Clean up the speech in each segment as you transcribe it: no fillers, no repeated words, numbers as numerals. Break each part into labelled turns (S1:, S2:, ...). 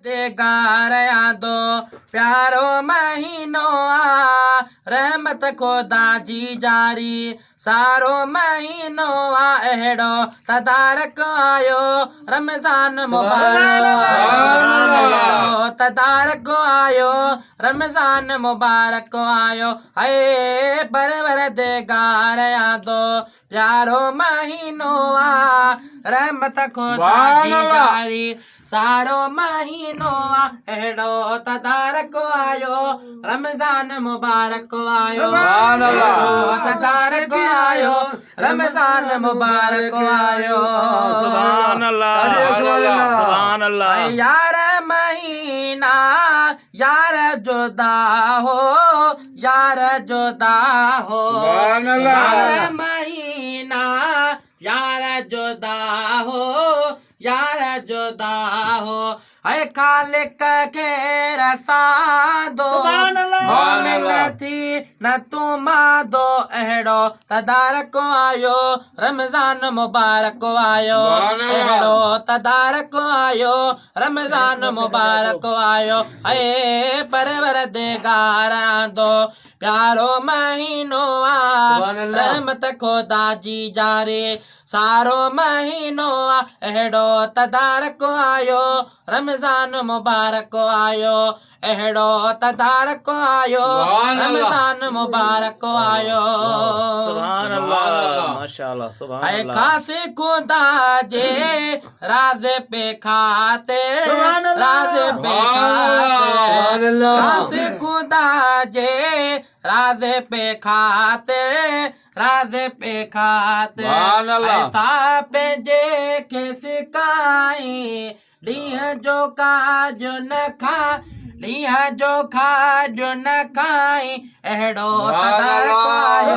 S1: देगार यादो प्यारो महीनो आ रहमत खुदा जी जारी सारो महीनो आ अहिड़ो तदारक आयो रमज़ान मुबारक आयो तदारक आयो रमज़ान मुबारक आयो है परवरदिगार यादो प्यारो महीनो आ रहमत खुदा जी जारी सारो महीनो आ अहिड़ो तदारक आयो रमज़ान मुबारक आयो तदारक आयो रमज़ान मुबारक आयो
S2: सुभान अल्लाह सुभान अल्लाह।
S1: यार महीना यार जुदा हो यार जुदा हो यार महीना यार जुदा हो यार जुदा हो है खालिक के रसा दो मोमिन थी न तुम दो अहिड़ो तदारक आयो रमज़ान मुबारक आयो अहिड़ो तदारक आयो रमज़ान मुबारक आयो ऐ परवरदिगार दो प्यारो महीनो आ रहमत खुदा जी जारे सारो महीनो आ अहिड़ो तदारक आयो रमज़ान मुबारक आयो अहिड़ो तदारक आयो रमज़ान मुबारक आयो
S2: सुभान अल्लाह माशाअल्लाह सुभान अल्लाह।
S1: खासे खुदा जे राज पे खाते राज पे खाते खासे खुदा जे राज पे खाते राज पे खाते ऐसा पंहिंजे खे सिकाई ॾींहं जो काज न खा ॾींहं जो खाज न खाई अहिड़ो तदारक आयो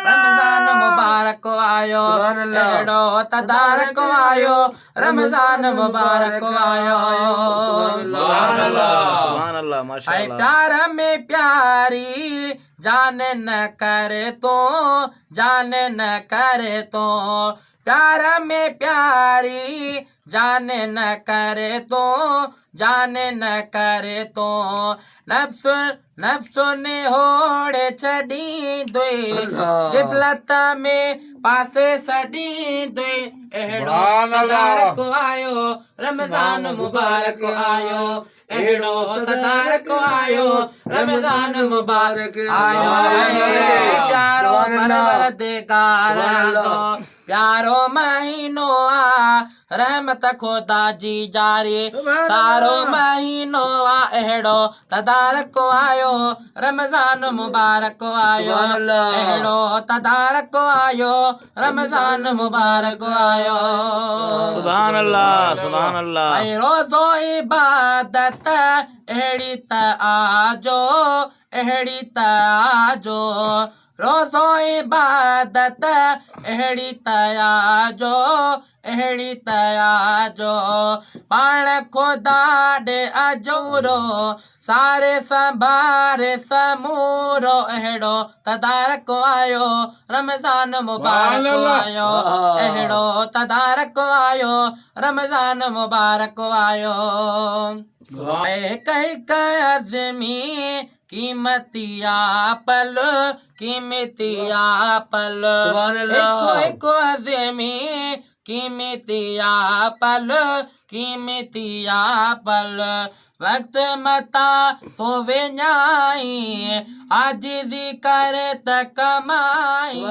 S1: रमज़ान मुबारक आयो अहिड़ो तदारक आयो रमज़ान मुबारक आयो
S2: सुभान अल्लाह सुभान अल्लाह माशाअल्लाह।
S1: प्यार में प्यारी जान न करे तो जान न करे तो प्यार में प्यारी जान न करे तो जान न करे तो नफ्स नफ्स ने होड़े छड़ी दुई गिफलत में पासे सड़ी दुई अहिड़ो तदारक आयो रमज़ान मुबारक आयो अहिड़ो तदारक आयो रमज़ान मुबारक आयो प्यारो परवरदिगार दो प्यारो महीनो आ रहमत खुदा जी जारी सारो महीनो आ अहिड़ो तदारक आयो रमज़ान मुबारक आयो अहिड़ो तदारक आयो रमज़ान मुबारक आयो
S2: सुभान अल्लाह सुभान अल्लाह।
S1: रोज़ो इबादत अहिड़ी त आजो अहिड़ी त आजो रोज़ो इबादत अहिड़ी त आजो अहिड़ी त आजो पाण खुदा ॾे अजूरो सारे संभारे समूरो अहिड़ो तदारक आयो रमज़ान मुबारक आयो अहिड़ो तदारक आयो रमज़ान मुबारक आयो हिक हिक अज़मी कीमतिया पल कीमतिया पल हिकु हिकु अज़मी कीमतिया पल कीमतिया पल वक्त मता सोवे न्याई आजिज़ी करे त कमाई